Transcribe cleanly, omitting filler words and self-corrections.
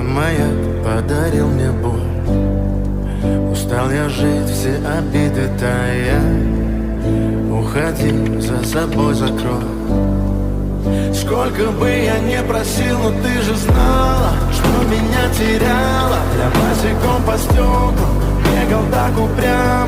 Твой маяк подарил мне боль. Устал я жить, все обиды тая. Уходи, за собой закрой. Сколько бы я не просил, но ты же знала, что меня теряла. Я босиком по стеклам бегал так упрямо.